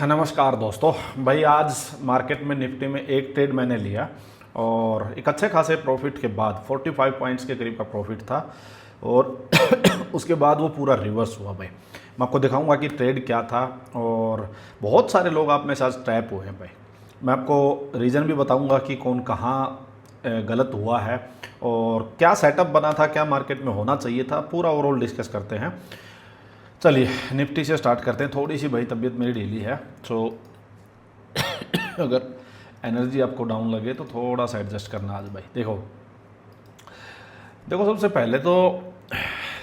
नमस्कार दोस्तों। भाई आज मार्केट में निफ्टी में एक ट्रेड मैंने लिया और एक अच्छे खासे प्रॉफिट के बाद 45 पॉइंट्स के करीब का प्रॉफिट था और उसके बाद वो पूरा रिवर्स हुआ। भाई मैं आपको दिखाऊंगा कि ट्रेड क्या था और बहुत सारे लोग आप में से आज ट्रैप हुए हैं। भाई मैं आपको रीज़न भी बताऊंगा कि कौन कहाँ गलत हुआ है और क्या सेटअप बना था, क्या मार्केट में होना चाहिए था, पूरा ओवरऑल डिस्कस करते हैं। चलिए निफ्टी से स्टार्ट करते हैं। थोड़ी सी भाई तबीयत मेरी ढीली है, तो अगर एनर्जी आपको डाउन लगे तो थोड़ा सा एडजस्ट करना आज। भाई देखो देखो सबसे पहले तो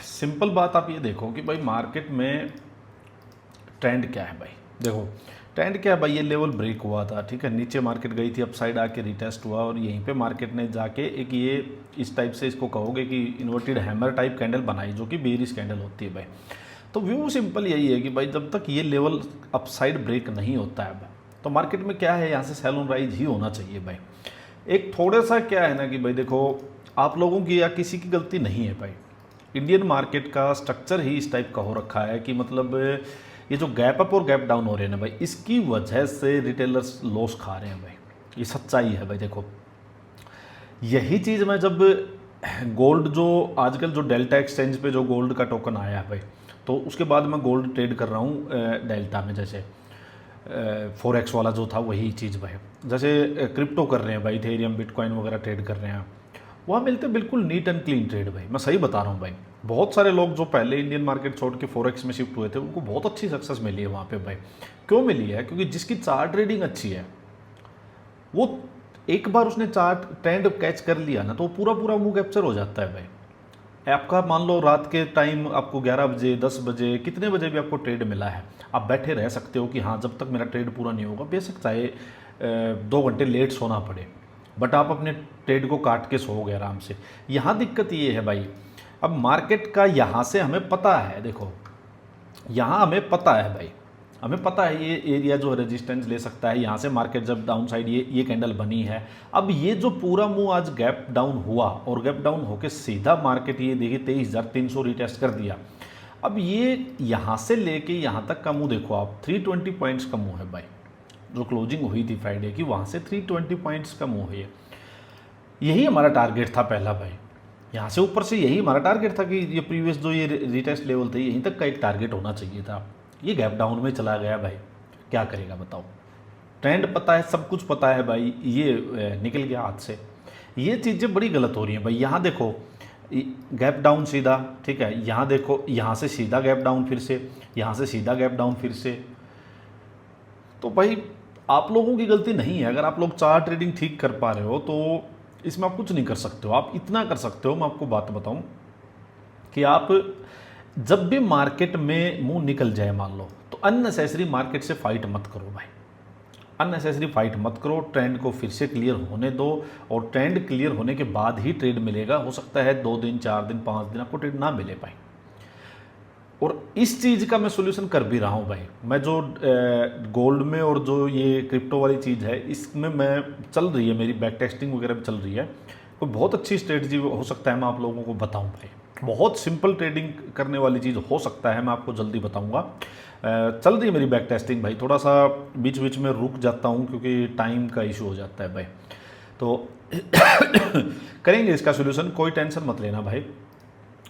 सिंपल बात आप ये देखो कि भाई मार्केट में ट्रेंड क्या है। भाई देखो ट्रेंड क्या है भाई, ये लेवल ब्रेक हुआ था, ठीक है, नीचे मार्केट गई थी, अपसाइड आके रिटेस्ट हुआ और यहीं पे मार्केट ने जाके एक ये इस टाइप से इसको कहोगे कि इन्वर्टेड हैमर टाइप कैंडल बनाई, जो कि बेरिश कैंडल होती है। भाई तो व्यू सिंपल यही है कि भाई जब तक ये लेवल अपसाइड ब्रेक नहीं होता है तो मार्केट में क्या है, यहाँ से सेल ऑन राइज ही होना चाहिए। भाई एक थोड़ा सा क्या है ना कि भाई देखो आप लोगों की या किसी की गलती नहीं है। भाई इंडियन मार्केट का स्ट्रक्चर ही इस टाइप का हो रखा है कि मतलब ये जो गैप अप और गैप डाउन हो रहे हैं ना भाई, इसकी वजह से रिटेलर्स लॉस खा रहे हैं। भाई ये सच्चाई है। भाई देखो यही चीज़ मैं जब गोल्ड जो आजकल जो डेल्टा एक्सचेंज पे जो गोल्ड का टोकन आया है भाई, तो उसके बाद मैं गोल्ड ट्रेड कर रहा हूँ डेल्टा में, जैसे फोरेक्स वाला जो था वही चीज़। भाई जैसे क्रिप्टो कर रहे हैं भाई, इथेरियम बिटकॉइन वगैरह ट्रेड कर रहे हैं, वहाँ मिलते बिल्कुल नीट एंड क्लीन ट्रेड। भाई मैं सही बता रहा हूँ। भाई बहुत सारे लोग जो पहले इंडियन मार्केट छोड़ के फोरेक्स में शिफ्ट हुए थे उनको बहुत अच्छी सक्सेस मिली है वहाँ पे। भाई क्यों मिली है? क्योंकि जिसकी चार्ट ट्रेडिंग अच्छी है वो एक बार उसने चार्ट ट्रेंड कैच कर लिया ना तो पूरा पूरा मुंह कैप्चर हो जाता है। भाई आपका मान लो रात के टाइम आपको 11 बजे 10 बजे कितने बजे भी आपको ट्रेड मिला है, आप बैठे रह सकते हो कि हाँ जब तक मेरा ट्रेड पूरा नहीं होगा, बेशक चाहे 2 घंटे लेट सोना पड़े, बट आप अपने ट्रेड को काट के सोओगे आराम से। यहाँ दिक्कत ये है भाई, अब मार्केट का यहाँ से हमें पता है, देखो यहाँ हमें पता है भाई, हमें पता है ये एरिया जो रेजिस्टेंस ले सकता है, यहाँ से मार्केट जब डाउन साइड ये कैंडल बनी है। अब ये जो पूरा मूव आज गैप डाउन हुआ और गैप डाउन होके सीधा मार्केट ये देखिए 23,300 रिटेस्ट कर दिया। अब ये यहाँ से लेके यहाँ तक का मूव देखो आप, 320 पॉइंट्स का मूव है। भाई जो क्लोजिंग हुई थी फ्राइडे की, वहाँ से 320 पॉइंट्स का मूव है। यही हमारा टारगेट था पहला। भाई यहाँ से ऊपर से यही हमारा टारगेट था कि ये प्रीवियस जो ये रिटेस्ट लेवल थे यहीं तक का एक टारगेट होना चाहिए था। ये गैप डाउन में चला गया। भाई क्या करेगा बताओ? ट्रेंड पता है, सब कुछ पता है भाई, ये निकल गया हाथ से। ये चीज़ें बड़ी गलत हो रही हैं। भाई यहाँ देखो गैप डाउन सीधा, ठीक है, यहाँ देखो यहाँ से सीधा गैप डाउन, फिर से यहाँ से सीधा गैप डाउन, फिर से। तो भाई आप लोगों की गलती नहीं है। अगर आप लोग चार्ट ट्रेडिंग ठीक कर पा रहे हो तो इसमें आप कुछ नहीं कर सकते हो। आप इतना कर सकते हो, मैं आपको बात बताऊं कि आप जब भी मार्केट में मुंह निकल जाए मान लो, तो अननेसेसरी मार्केट से फाइट मत करो। भाई अननेसेसरी फाइट मत करो, ट्रेंड को फिर से क्लियर होने दो और ट्रेंड क्लियर होने के बाद ही ट्रेड मिलेगा। हो सकता है 2 दिन 4 दिन 5 दिन आपको ट्रेड ना मिले। भाई और इस चीज़ का मैं सोल्यूशन कर भी रहा हूँ। भाई मैं जो गोल्ड में और जो ये क्रिप्टो वाली चीज़ है इसमें मैं चल रही है, मेरी बैक टेस्टिंग वगैरह भी चल रही है। कोई बहुत अच्छी स्ट्रेटजी हो सकता है मैं आप लोगों को बताऊं। भाई बहुत सिंपल ट्रेडिंग करने वाली चीज़ हो सकता है, मैं आपको जल्दी बताऊंगा। चल रही है मेरी बैक टेस्टिंग। भाई थोड़ा सा बीच बीच में रुक जाता हूँ क्योंकि टाइम का इशू हो जाता है। भाई तो करेंगे इसका सोल्यूशन, कोई टेंशन मत लेना। भाई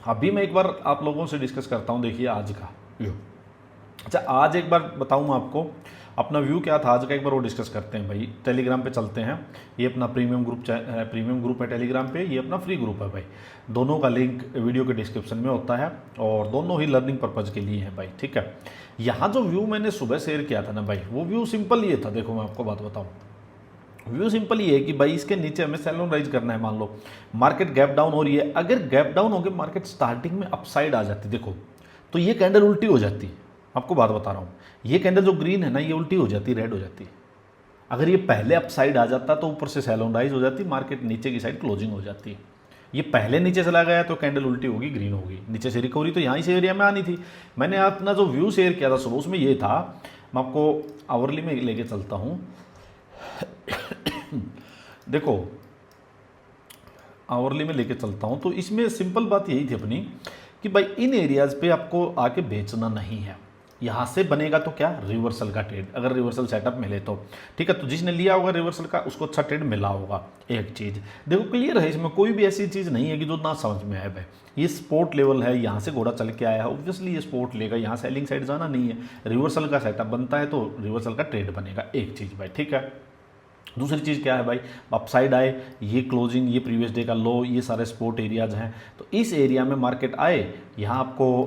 अभी मैं एक बार आप लोगों से डिस्कस करता हूँ। देखिए आज का व्यू, अच्छा आज एक बार बताऊँ मैं आपको अपना व्यू क्या था आज का, एक बार वो डिस्कस करते हैं। भाई टेलीग्राम पे चलते हैं, ये अपना प्रीमियम ग्रुप है टेलीग्राम पे, ये अपना फ्री ग्रुप है। भाई दोनों का लिंक वीडियो के डिस्क्रिप्शन में होता है और दोनों ही लर्निंग पर्पज़ के लिए है। भाई ठीक है, यहाँ जो व्यू मैंने सुबह शेयर किया था ना भाई, वो व्यू सिंपल ये था। देखो मैं आपको बात बताऊँ, व्यू सिंपल ये है कि भाई इसके नीचे हमें सेल ऑन राइज करना है। मान लो मार्केट गैप डाउन हो रही है, अगर गैप डाउन होकर मार्केट स्टार्टिंग में अपसाइड आ जाती देखो, तो ये कैंडल उल्टी हो जाती है। आपको बात बता रहा हूँ, ये कैंडल जो ग्रीन है ना ये उल्टी हो जाती है, रेड हो जाती है। अगर ये पहले अपसाइड आ जाता तो ऊपर से सेल ऑन राइज हो जाती, मार्केट नीचे की साइड क्लोजिंग हो जाती है। ये पहले नीचे चला गया तो कैंडल उल्टी होगी, ग्रीन होगी, नीचे से रिकवरी तो यहाँ से एरिया में आनी थी। मैंने अपना जो व्यू शेयर किया था सुबह उसमें ये था, मैं आपको आवरली में लेके चलता हूँ। देखो आवरली में लेके चलता हूँ तो इसमें सिंपल बात यही थी अपनी कि भाई इन एरियाज़ पे आपको आके बेचना नहीं है। यहाँ से बनेगा तो क्या, रिवर्सल का ट्रेड, अगर रिवर्सल सेटअप मिले तो ठीक है। तो जिसने लिया होगा रिवर्सल का उसको अच्छा ट्रेड मिला होगा। एक चीज़ देखो क्लियर है, इसमें कोई भी ऐसी चीज़ नहीं है कि जो ना समझ में आए भाई। ये स्पोर्ट लेवल है, यहाँ से घोड़ा चल के आया है, ऑब्वियसली ये स्पोर्ट लेगा, यहाँ सेलिंग साइड जाना नहीं है, रिवर्सल का सेटअप बनता है तो रिवर्सल का ट्रेड बनेगा। एक चीज़ भाई ठीक है। दूसरी चीज़ क्या है भाई, अपसाइड आए, ये क्लोजिंग, ये प्रीवियस डे का लो, ये सारे स्पोर्ट एरियाज हैं, तो इस एरिया में मार्केट आए, यहाँ आपको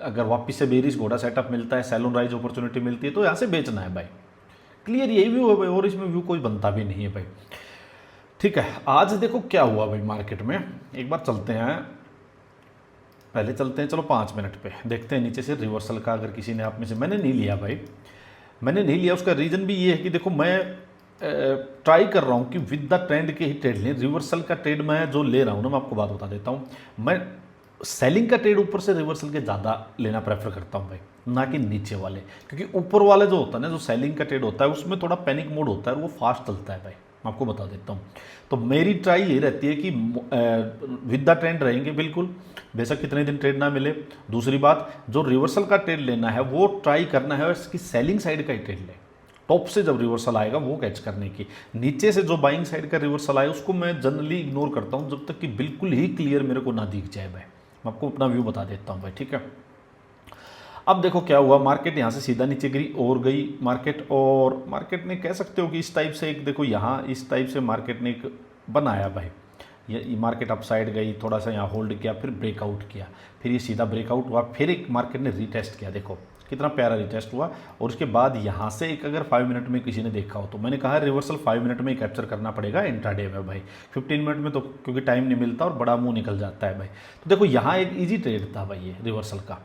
अगर वापस से बेरिश घोड़ा सेटअप मिलता है, सेलोन राइज अपॉर्चुनिटी मिलती है तो यहाँ से बेचना है भाई। क्लियर यही व्यू है भाई, और इसमें व्यू कोई बनता भी नहीं है भाई। ठीक है, आज देखो क्या हुआ भाई मार्केट में, एक बार चलते हैं, पहले चलते हैं चलो 5 मिनट पे, देखते हैं नीचे से रिवर्सल का। अगर किसी ने आप में से, मैंने नहीं लिया भाई, मैंने नहीं लिया, उसका रीज़न भी ये है कि देखो मैं ट्राई कर रहा हूँ कि विद द ट्रेंड के ही ट्रेड लें। रिवर्सल का ट्रेड मैं जो ले रहा हूँ ना, मैं आपको बात बता देता हूँ, मैं सेलिंग का ट्रेड ऊपर से रिवर्सल के ज़्यादा लेना प्रेफर करता हूँ भाई, ना कि नीचे वाले। क्योंकि ऊपर वाले जो होता है ना, जो सेलिंग का ट्रेड होता है, उसमें थोड़ा पैनिक मोड होता है और वो फास्ट चलता है भाई, मैं आपको बता देता हूँ। तो मेरी ट्राई ये रहती है कि विद द ट्रेंड रहेंगे बिल्कुल, बेशक कितने दिन ट्रेड ना मिले। दूसरी बात, जो रिवर्सल का ट्रेड लेना है वो ट्राई करना है इसकी सेलिंग साइड का ही ट्रेड ले, टॉप से जब रिवर्सल आएगा वो कैच करने की। नीचे से जो बाइंग साइड का रिवर्सल आए उसको मैं जनरली इग्नोर करता हूँ जब तक कि बिल्कुल ही क्लियर मेरे को ना दिख जाए भाई। मैं आपको अपना व्यू बता देता हूँ भाई, ठीक है। अब देखो क्या हुआ, मार्केट यहाँ से सीधा नीचे गिरी और गई मार्केट, और मार्केट ने कह सकते हो कि इस टाइप से एक, देखो यहाँ इस टाइप से मार्केट ने एक बनाया भाई, ये मार्केट अप साइड गई, थोड़ा सा यहाँ होल्ड किया, फिर ब्रेकआउट किया, फिर ये सीधा ब्रेकआउट हुआ, फिर एक मार्केट ने रीटेस्ट किया, देखो कितना प्यारा रिटेस्ट हुआ। और उसके बाद यहाँ से एक, अगर 5 मिनट में किसी ने देखा हो तो मैंने कहा रिवर्सल 5 मिनट में ही कैप्चर करना पड़ेगा इंट्राडे में भाई, 15 मिनट में तो क्योंकि टाइम नहीं मिलता और बड़ा मुंह निकल जाता है भाई। तो देखो यहाँ एक इजी ट्रेड था भाई ये रिवर्सल का,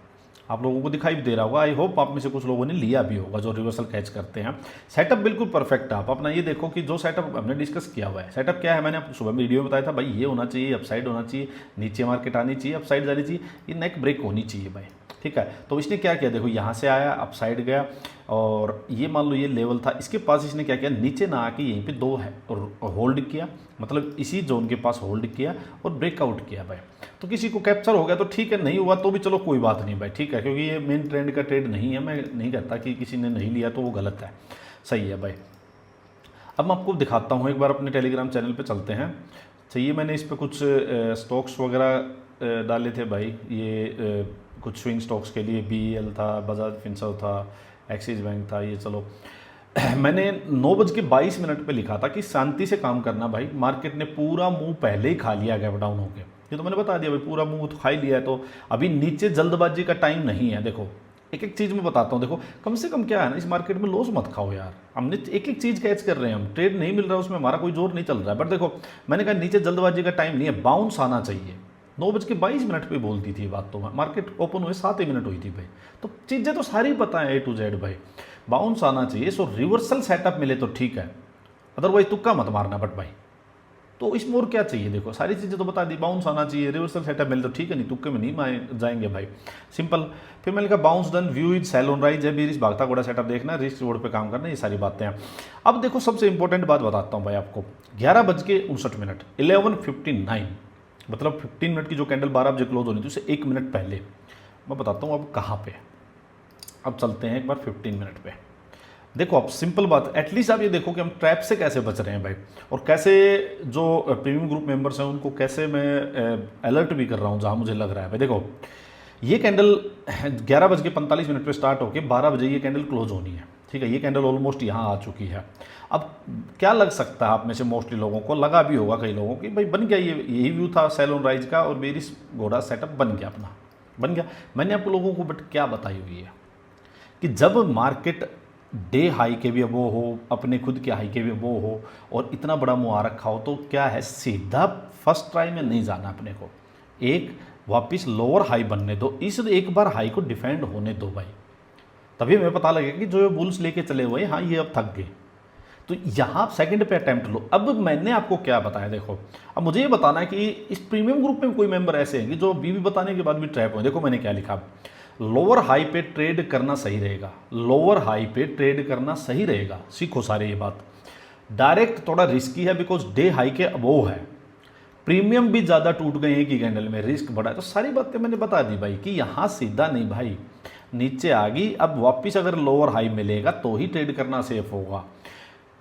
आप लोगों को दिखाई दे रहा होगा, आई होप आप में से कुछ लोगों ने लिया भी होगा जो रिवर्सल कैच करते हैं। सेटअप बिल्कुल परफेक्ट है। आप अपना ये देखो कि जो सेटअप हमने डिस्कस किया हुआ है, सेटअप क्या है, मैंने आपको सुबह वीडियो में बताया था भाई, ये होना चाहिए, अपसाइड होना चाहिए, नीचे मार्केट आनी चाहिए, अपसाइड जानी चाहिए, ये नेक ब्रेक होनी चाहिए भाई, ठीक है। तो इसने क्या किया, देखो यहाँ से आया, अपसाइड गया, और ये मान लो ये लेवल था, इसके पास इसने क्या किया, नीचे ना आके यहीं पे 2 है और होल्ड किया, मतलब इसी जोन के पास होल्ड किया और ब्रेकआउट किया भाई। तो किसी को कैप्चर हो गया तो ठीक है, नहीं हुआ तो भी चलो कोई बात नहीं भाई, ठीक है, क्योंकि ये मेन ट्रेंड का ट्रेड नहीं है। मैं नहीं कहता कि किसी ने नहीं लिया तो वो गलत है, सही है भाई। अब मैं आपको दिखाता हूँ, एक बार अपने टेलीग्राम चैनल पे चलते हैं। चाहिए मैंने इस पर कुछ स्टॉक्स वगैरह डाले थे भाई, ये कुछ स्विंग स्टॉक्स के लिए BEL था, बजाज फिनसर्व था, एक्सिस बैंक था, ये चलो मैंने 9:22 पे लिखा था कि शांति से काम करना भाई। मार्केट ने पूरा मुंह पहले ही खा लिया गैप डाउन होके, ये तो मैंने बता दिया भाई, पूरा मुंह तो खा ही लिया है। तो अभी नीचे जल्दबाजी का टाइम नहीं है। देखो एक एक चीज़ मैं बताता हूँ, देखो कम से कम क्या है ना, इस मार्केट में लॉस मत खाओ यार। हमने एक एक चीज़ कैच कर रहे हैं, हम ट्रेड नहीं मिल रहा है उसमें हमारा कोई जोर नहीं चल रहा है, बट देखो मैंने कहा नीचे जल्दबाजी का टाइम नहीं है, बाउंस आना चाहिए। 9:22 पे बोलती थी बात, तो मार्केट ओपन हुए 7 ही मिनट हुई थी भाई, तो चीज़ें तो सारी पता है A to Z भाई, बाउंस आना चाहिए। सो रिवर्सल सेटअप मिले तो ठीक है, अदरवाइज तुक्का मत मारना बट भाई। तो इसमें और क्या चाहिए, देखो सारी चीज़ें तो बता दी, बाउंस आना चाहिए, रिवर्सल सेटअप मिले तो ठीक है, नहीं तुक्के में नहीं जाएंगे भाई, सिंपल। फिर मैंने कहा बाउंस डन, व्यू इज सेलोन राइज है, बीरिश भागता घोड़ा सेटअप देखना, रिस्क रिवॉर्ड पे काम करना, ये सारी बातें हैं। अब देखो सबसे इंपॉर्टेंट बात बताता हूँ भाई आपको, 11:59 11:59 मतलब 15 मिनट की जो कैंडल 12 बजे क्लोज होनी थी उससे 1 मिनट पहले मैं बताता हूँ अब कहाँ पे। अब चलते हैं एक बार 15 मिनट पे। देखो अब सिंपल बात, एटलीस्ट आप ये देखो कि हम ट्रैप से कैसे बच रहे हैं भाई, और कैसे जो प्रीमियम ग्रुप मेंबर्स हैं उनको कैसे मैं अलर्ट भी कर रहा हूँ जहाँ मुझे लग रहा है भाई। देखो ये कैंडल 11:45 पे स्टार्ट होकर 12 बजे ये कैंडल क्लोज होनी है, ठीक है। ये कैंडल ऑलमोस्ट यहाँ आ चुकी है। अब क्या लग सकता है आप में से मोस्टली लोगों को, लगा भी होगा कई लोगों की भाई बन गया, ये यही व्यू था सेलोन राइज का और बेरिश घोड़ा सेटअप बन गया, अपना बन गया। मैंने आपको लोगों को बट क्या बताई हुई है कि जब मार्केट डे हाई के भी वो हो, अपने खुद के हाई के भी वो हो, और इतना बड़ा मुआ रखा हो, तो क्या है सीधा फर्स्ट ट्राई में नहीं जाना अपने को, एक वापस लोअर हाई बनने दो, इस एक बार हाई को डिफेंड होने दो भाई, तभी हमें पता लगेगा कि जो ये बुल्स लेके चले हुए हाँ ये अब थक गए। तो यहाँ आप सेकंड पे अटैम्प्ट लो। अब मैंने आपको क्या बताया, देखो अब मुझे ये बताना है कि इस प्रीमियम ग्रुप में कोई मेंबर ऐसे हैं कि जो बीवी बताने के बाद भी ट्रैप हुए। देखो मैंने क्या लिखा, लोअर हाई पे ट्रेड करना सही रहेगा, लोअर हाई पे ट्रेड करना सही रहेगा, सीखो सारे ये बात। डायरेक्ट थोड़ा रिस्की है बिकॉज डे हाई के अबोव है, प्रीमियम भी ज़्यादा टूट गए एक ही कैंडल में, रिस्क बढ़ा है। तो सारी बातें मैंने बता दी भाई कि यहाँ सीधा नहीं भाई, नीचे आ गई, अब वापस अगर लोअर हाई मिलेगा तो ही ट्रेड करना सेफ होगा।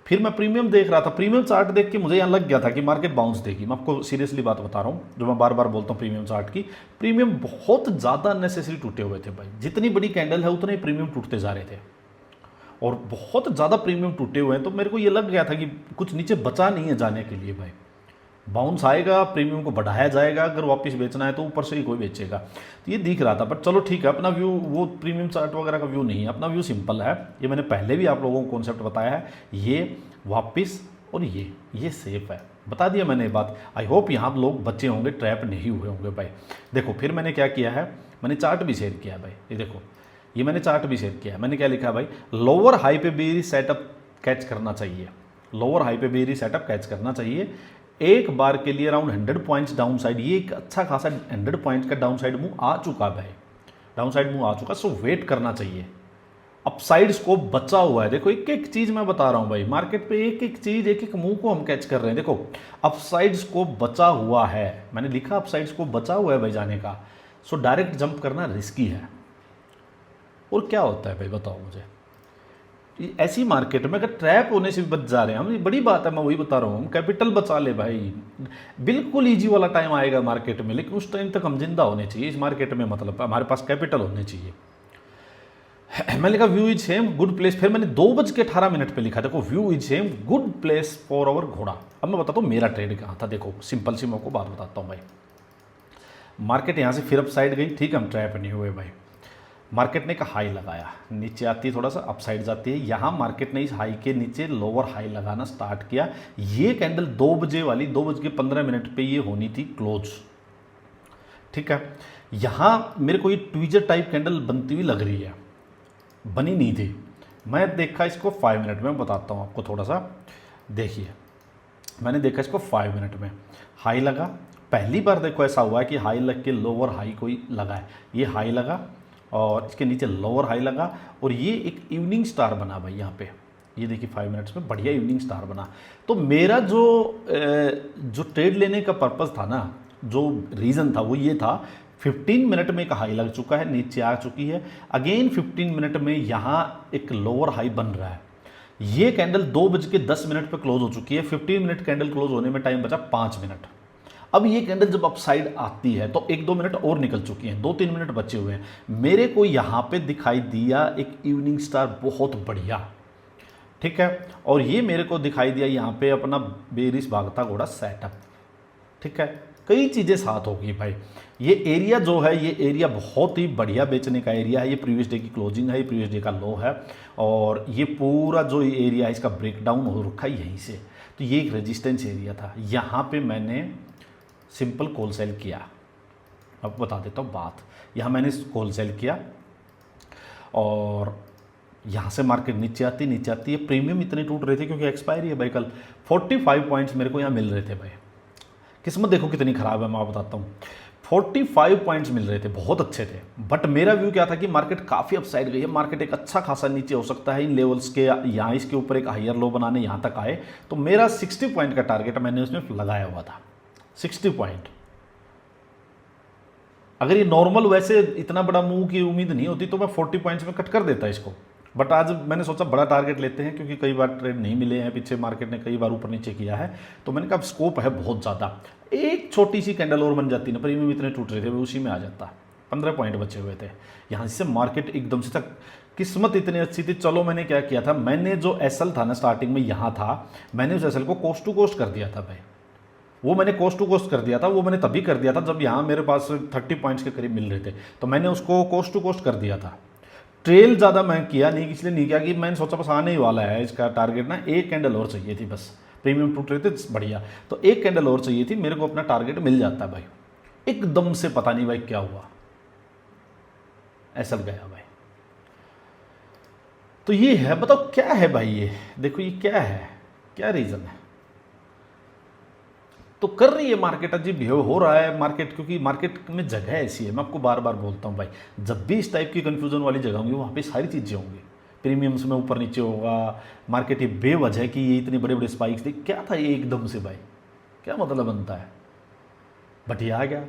फिर मैं प्रीमियम देख रहा था, प्रीमियम चार्ट देख के मुझे यहाँ लग गया था कि मार्केट बाउंस देगी। मैं आपको सीरियसली बात बता रहा हूँ, जो मैं बार बार बोलता हूँ प्रीमियम चार्ट की, प्रीमियम बहुत ज़्यादा अननेसेसरी टूटे हुए थे भाई। जितनी बड़ी कैंडल है उतने ही प्रीमियम टूटते जा रहे थे और बहुत ज़्यादा प्रीमियम टूटे हुए हैं। तो मेरे को ये लग गया था कि कुछ नीचे बचा नहीं है जाने के लिए भाई। बाउंस आएगा, प्रीमियम को बढ़ाया जाएगा, अगर वापस बेचना है तो ऊपर से ही कोई बेचेगा। तो ये दिख रहा था, बट चलो ठीक है, अपना व्यू वो प्रीमियम चार्ट वगैरह का व्यू नहीं है, अपना व्यू सिंपल है। ये मैंने पहले भी आप लोगों को कॉन्सेप्ट बताया है, ये वापस और ये सेफ है, बता दिया मैंने ये बात। आई होप यहाँ लोग बच्चे होंगे, ट्रैप नहीं हुए होंगे भाई। देखो फिर मैंने क्या किया है, मैंने चार्ट भी शेयर किया है भाई। ये देखो, ये मैंने चार्ट भी शेयर किया है। मैंने क्या लिखा है भाई, लोअर हाई पे बेरी सेटअप कैच करना चाहिए, लोअर हाई पे बेरी सेटअप कैच करना चाहिए। एक बार के लिए अराउंड 100 पॉइंट्स डाउन साइड, ये एक अच्छा खासा 100 पॉइंट्स का डाउन साइड मूव आ चुका भाई, डाउन साइड मूव आ चुका, सो वेट करना चाहिए। अपसाइड स्कोप बचा हुआ है। देखो एक एक चीज मैं बता रहा हूं भाई, मार्केट पे एक एक चीज, एक एक मूव को हम कैच कर रहे हैं। देखो अपसाइड स्कोप बचा हुआ है, मैंने लिखा अपसाइड स्कोप बचा हुआ है भाई जाने का। सो डायरेक्ट जंप करना रिस्की है। और क्या होता है भाई बताओ मुझे, ऐसी मार्केट में अगर ट्रैप होने से भी बच जा रहे हैं हम, ये बड़ी बात है। मैं वही बता रहा हूँ, हम कैपिटल बचा ले भाई। बिल्कुल इजी वाला टाइम आएगा मार्केट में, लेकिन उस टाइम तक हम जिंदा होने चाहिए इस मार्केट में, मतलब हमारे पास कैपिटल होने चाहिए। मैं लिखा view is same good place, फिर मैंने 2:18 पे लिखा, देखो view is same good place for our घोड़ा। अब मैं बताता हूँ मेरा ट्रेड कहाँ था। देखो सिंपल सी मैं आपको बात बताता हूँ भाई, मार्केट यहाँ से फिर अप साइड गई, ठीक, हम ट्रैप नहीं हुए भाई। मार्केट ने एक हाई लगाया, नीचे आती है थोड़ा सा अपसाइड जाती है, यहाँ मार्केट ने इस हाई के नीचे लोअर हाई लगाना स्टार्ट किया। ये कैंडल 2 बजे वाली 2:15 पे ये होनी थी क्लोज, ठीक है। यहाँ मेरे को ये ट्वीजर टाइप कैंडल बनती हुई लग रही है, बनी नहीं थी। मैं देखा इसको 5 मिनट में, बताता हूँ आपको थोड़ा सा, देखिए मैंने देखा इसको 5 मिनट में, हाई लगा। पहली बार देखो ऐसा हुआ है कि हाई लग के लोअर हाई कोई लगा है, ये हाई लगा और इसके नीचे लोअर हाई लगा और ये एक इवनिंग स्टार बना भाई यहाँ पे। ये देखिए 5 मिनट्स में बढ़िया इवनिंग स्टार बना। तो मेरा जो ट्रेड लेने का पर्पस था ना, जो रीज़न था वो ये था, 15 मिनट में एक हाई लग चुका है, नीचे आ चुकी है, अगेन 15 मिनट में यहाँ एक लोअर हाई बन रहा है। ये कैंडल 2:10 पे क्लोज हो चुकी है, 15 मिनट कैंडल क्लोज होने में टाइम बचा 5 मिनट। अब ये कैंडल जब अपसाइड आती है तो 1-2 मिनट और निकल चुकी हैं, 2-3 मिनट बचे हुए हैं। मेरे को यहाँ पे दिखाई दिया एक इवनिंग स्टार बहुत बढ़िया, ठीक है, और ये मेरे को दिखाई दिया यहाँ पे अपना बेरिश भागता घोड़ा सेटअप, ठीक है। कई चीज़ें साथ होगी भाई। ये एरिया जो है, ये एरिया बहुत ही बढ़िया बेचने का एरिया है। ये प्रीवियस डे की क्लोजिंग है, ये प्रीवियस डे का लो है और ये पूरा जो एरिया है इसका ब्रेकडाउन हो रखा है यहीं से। तो ये एक रेजिस्टेंस एरिया था, यहाँ पे मैंने सिंपल कॉल सेल किया। अब बता देता हूँ बात, यहाँ मैंने कॉल सेल किया और यहाँ से मार्केट नीचे आती है। प्रीमियम इतने टूट रहे थे क्योंकि एक्सपायरी है भाई कल। 45 पॉइंट्स मेरे को यहाँ मिल रहे थे भाई। किस्मत देखो कितनी ख़राब है, मैं आपको बताता हूँ। 45 पॉइंट्स मिल रहे थे, बहुत अच्छे थे, बट मेरा व्यू क्या था कि मार्केट काफ़ी अपसाइड गई है, मार्केट एक अच्छा खासा नीचे हो सकता है इन लेवल्स के, यहाँ इसके ऊपर एक हायर लो बनाने यहाँ तक आए। तो मेरा 60 पॉइंट का टारगेट मैंने उसमें लगाया हुआ था, 60 पॉइंट। अगर ये नॉर्मल वैसे इतना बड़ा मूव की उम्मीद नहीं होती तो मैं 40 पॉइंट्स में कट कर देता इसको, बट आज मैंने सोचा बड़ा टारगेट लेते हैं क्योंकि कई बार ट्रेड नहीं मिले हैं, पीछे मार्केट ने कई बार ऊपर नीचे किया है। तो मैंने कहा स्कोप है बहुत ज़्यादा, एक छोटी सी कैंडल और बन जाती ना, प्रीमियम इतने टूट रहे थे उसी में आ जाता। 15 पॉइंट बचे हुए थे, यहाँ से मार्केट एकदम से तक, किस्मत इतनी अच्छी थी। चलो मैंने क्या किया था, मैंने जो एसएल था ना स्टार्टिंग में यहाँ था, मैंने उस एसएल को कोस्ट टू कोस्ट कर दिया था भाई। वो मैंने कोस्ट टू कोस्ट कर दिया था, वो मैंने तभी कर दिया था जब यहाँ मेरे पास 30 पॉइंट्स के करीब मिल रहे थे, तो मैंने उसको कोस्ट टू कोस्ट कर दिया था। ट्रेल ज़्यादा मैं किया नहीं, इसलिए नहीं किया कि मैंने सोचा बस आने ही वाला है इसका टारगेट ना, एक कैंडल और चाहिए थी बस, प्रीमियम टूट रहे थे बढ़िया, तो एक कैंडल और चाहिए थी, मेरे को अपना टारगेट मिल जाता भाई। एकदम से पता नहीं भाई क्या हुआ, एसएल गया भाई। तो ये है, बताओ क्या है भाई, ये देखो ये क्या है, क्या रीज़न है। तो कर रही है मार्केट, अजीब बिहेव हो रहा है मार्केट, क्योंकि मार्केट में जगह ऐसी है, मैं आपको बार बार बोलता हूँ भाई, जब भी इस टाइप की कंफ्यूजन वाली जगह होंगी वहाँ पे सारी चीज़ें होंगी, प्रीमियम्स में ऊपर नीचे होगा, मार्केट ये बेवजह कि ये इतने बड़े बड़े स्पाइक्स थे, क्या था ये एकदम से भाई, क्या मतलब बनता है, बट ये आ गया।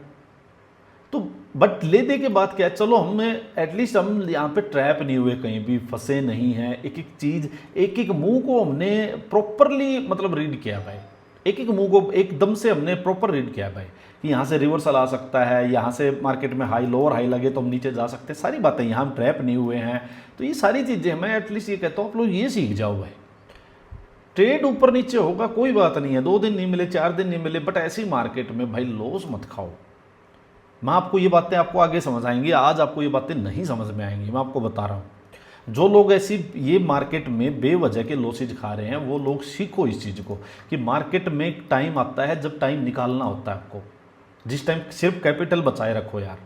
तो बट ले दे के बाद क्या है, चलो हमें एटलीस्ट हम यहाँ पे ट्रैप नहीं हुए, कहीं भी फंसे नहीं हैं, एक एक चीज़ एक एक मूव को हमने प्रॉपरली मतलब रीड किया भाई, एक एक मूव को एकदम से हमने प्रॉपर रीड किया भाई कि यहाँ से रिवर्सल आ सकता है, यहाँ से मार्केट में हाई लोअर हाई लगे तो हम नीचे जा सकते हैं, सारी बातें यहाँ हम ट्रैप नहीं हुए हैं। तो ये सारी चीज़ें मैं एटलीस्ट ये कहता हूँ आप लोग ये सीख जाओ भाई। ट्रेड ऊपर नीचे होगा कोई बात नहीं है, 2 दिन नहीं मिले 4 दिन नहीं मिले, बट ऐसी मार्केट में भाई लॉस मत खाओ। मैं आपको ये बातें आपको आगे समझ आएंगी, आज आपको ये बातें नहीं समझ में आएंगी, मैं आपको बता रहा हूँ। जो लोग ऐसी ये मार्केट में बेवजह के लॉसेज खा रहे हैं वो लोग सीखो इस चीज़ को कि मार्केट में एक टाइम आता है जब टाइम निकालना होता है आपको, जिस टाइम सिर्फ कैपिटल बचाए रखो यार।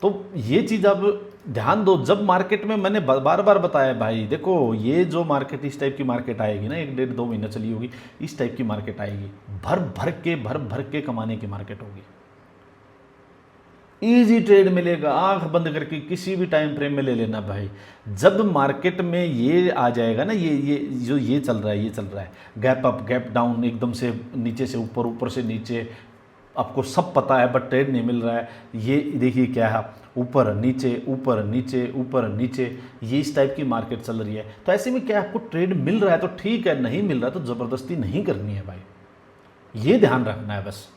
तो ये चीज़ अब ध्यान दो। जब मार्केट में मैंने बार बार बताया भाई, देखो ये जो मार्केट इस टाइप की मार्केट आएगी ना, 1-1.5-2 महीना चली होगी, इस टाइप की मार्केट आएगी, भर भर के कमाने की मार्केट होगी। इजी ट्रेड मिलेगा, आंख बंद करके किसी भी टाइम फ्रेम में ले लेना भाई। जब मार्केट में ये आ जाएगा ना, ये जो ये चल रहा है गैप अप गैप डाउन, एकदम से नीचे से ऊपर ऊपर से नीचे, आपको सब पता है बट ट्रेड नहीं मिल रहा है। ये देखिए क्या है, ऊपर नीचे ऊपर नीचे ऊपर नीचे, ये इस टाइप की मार्केट चल रही है। तो ऐसे में क्या आपको ट्रेड मिल रहा है तो ठीक है, नहीं मिल रहा तो ज़बरदस्ती नहीं करनी है भाई, ये ध्यान रखना है बस।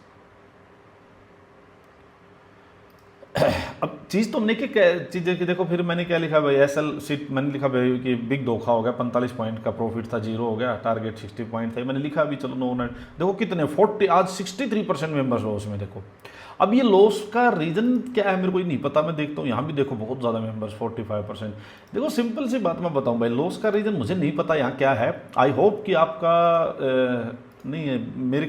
अब चीज़ तो हमने कि चीज़ें कि देखो, फिर मैंने क्या लिखा भाई, एसएल सीट मैंने लिखा भाई कि बिग धोखा हो गया, 45 पॉइंट का प्रॉफिट था, 0 हो गया, टारगेट 60 पॉइंट था, मैंने लिखा अभी चलो 9 देखो कितने 40 आज 63% मेंबर्स लॉस में। देखो अब ये लॉस का रीज़न क्या है मेरे को नहीं पता, मैं देखता हूँ यहाँ भी देखो बहुत ज़्यादा मेंबर्स 45%। देखो सिंपल सी बात मैं बताऊँ भाई, लॉस का रीज़न मुझे नहीं पता यहाँ क्या है। आई होप कि आपका नहीं है, मेरे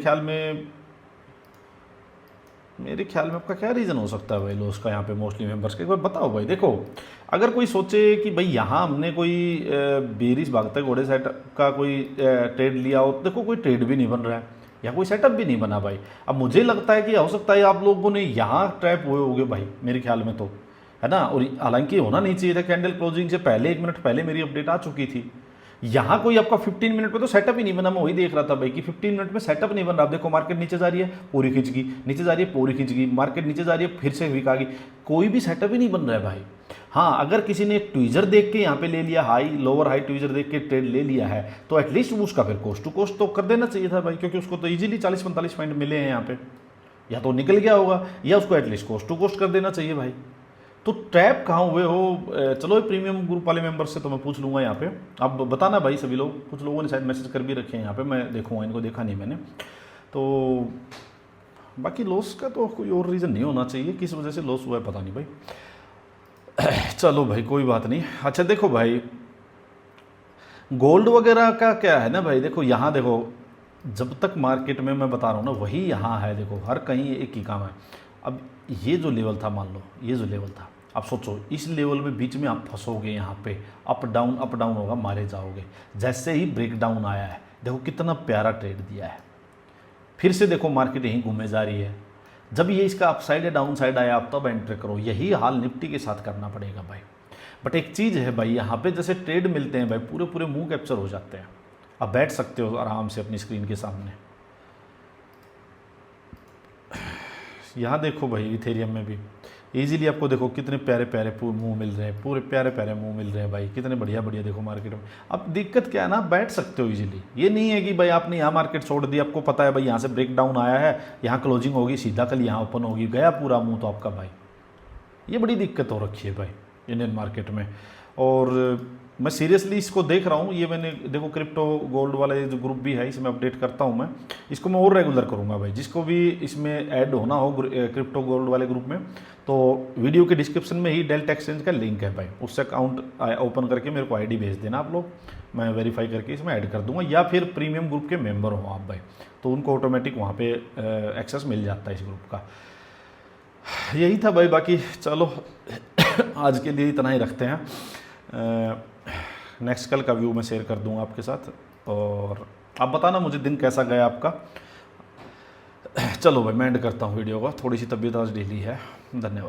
ख्याल में आपका क्या रीज़न हो सकता है भाई लॉस का यहाँ पे मोस्टली मेंबर्स का, एक बार बताओ भाई। देखो अगर कोई सोचे कि भाई यहाँ हमने कोई बेरिश भागते घोड़े सेट का कोई ट्रेड लिया हो, देखो कोई ट्रेड भी नहीं बन रहा है या कोई सेटअप भी नहीं बना भाई। अब मुझे लगता है कि हो सकता है आप लोगों ने यहाँ ट्रैप हुए होगे भाई, मेरे ख्याल में तो है ना। और हालांकि होना नहीं चाहिए था, कैंडल क्लोजिंग से पहले 1 मिनट पहले मेरी अपडेट आ चुकी थी। यहाँ कोई आपका 15 मिनट में तो सेटअप ही नहीं बना, मैं वही देख रहा था भाई कि 15 मिनट में सेटअप नहीं बन रहा। आप देखो मार्केट नीचे जा रही है पूरी खिंच गई, नीचे जा रही है पूरी खिंच गई, मार्केट नीचे जा रही है फिर से वीक आ गई, कोई भी सेटअप ही नहीं बन रहा है भाई। हाँ अगर किसी ने एक ट्वीजर देख के यहाँ पे ले लिया, हाई लोअर हाई ट्वीजर देख के ट्रेड ले लिया है, तो एटलीस्ट उसका फिर कोस्ट टू कोस्ट तो कर देना चाहिए था भाई, क्योंकि उसको तो ईजिली 40-45 पॉइंट मिले हैं यहाँ पे, या तो निकल गया होगा या उसको एटलीस्ट कोस्ट टू कोस्ट कर देना चाहिए भाई। तो ट्रैप कहाँ हुए हो, चलो प्रीमियम ग्रुप वाले मेंबर्स से तो मैं पूछ लूँगा यहाँ पे, आप बताना भाई सभी लोग। कुछ लोगों ने शायद मैसेज कर भी रखे हैं यहाँ पे, मैं देखूँगा, इनको देखा नहीं मैंने। तो बाकी लॉस का तो कोई और रीज़न नहीं होना चाहिए, किस वजह से लॉस हुआ है पता नहीं भाई। चलो भाई कोई बात नहीं। अच्छा देखो भाई गोल्ड वगैरह का क्या है ना भाई, देखो यहाँ देखो जब तक मार्केट में मैं बता रहा हूँ ना वही यहाँ है, देखो हर कहीं एक ही काम है। अब ये जो लेवल था, मान लो ये जो लेवल था, आप सोचो इस लेवल में बीच में आप फंसोगे, यहाँ पे अप डाउन होगा, मारे जाओगे। जैसे ही ब्रेक डाउन आया है देखो कितना प्यारा ट्रेड दिया है, फिर से देखो मार्केट यहीं घूमे जा रही है। जब ये इसका अपसाइड या डाउन साइड आया आप तब एंटर करो, यही हाल निफ्टी के साथ करना पड़ेगा भाई। बट एक चीज़ है भाई, यहाँ पे जैसे ट्रेड मिलते हैं भाई पूरे मुंह कैप्चर हो जाते हैं। आप बैठ सकते हो आराम से अपनी स्क्रीन के सामने। यहाँ देखो भाई इथेरियम में भी इजीली आपको देखो कितने प्यारे मुंह मिल रहे हैं, पूरे प्यारे मुंह मिल रहे हैं भाई, कितने बढ़िया देखो मार्केट में। अब दिक्कत क्या है ना, बैठ सकते हो इजीली, ये नहीं है कि भाई आपने यहाँ मार्केट छोड़ दी, आपको पता है भाई यहाँ से ब्रेक डाउन आया है, यहाँ क्लोजिंग होगी सीधा कल यहाँ ओपन होगी, गया पूरा मुंह तो आपका भाई। ये बड़ी दिक्कत हो रखी है भाई इंडियन मार्केट में। और मैं सीरियसली इसको देख रहा हूँ, ये मैंने देखो क्रिप्टो गोल्ड वाला जो ग्रुप भी है इसमें अपडेट करता हूँ मैं, इसको मैं और रेगुलर करूँगा भाई। जिसको भी इसमें ऐड होना हो क्रिप्टो गोल्ड वाले ग्रुप में, तो वीडियो के डिस्क्रिप्शन में ही डेल्टा एक्सचेंज का लिंक है भाई, उससे अकाउंट ओपन करके मेरे को आईडी भेज देना आप लोग, मैं वेरीफाई करके इसमें ऐड कर दूंगा। या फिर प्रीमियम ग्रुप के मेंबर हो आप भाई, तो उनको ऑटोमेटिक वहाँ पे एक्सेस मिल जाता है इस ग्रुप का। यही था भाई, बाकी चलो आज के लिए इतना ही रखते हैं। नेक्स्ट कल का व्यू मैं शेयर कर दूंगा आपके साथ, और आप बताना मुझे दिन कैसा गया आपका। चलो भाई मैं एंड करता हूँ वीडियो का, थोड़ी सी तबीयत आज ढीली है। धन्यवाद।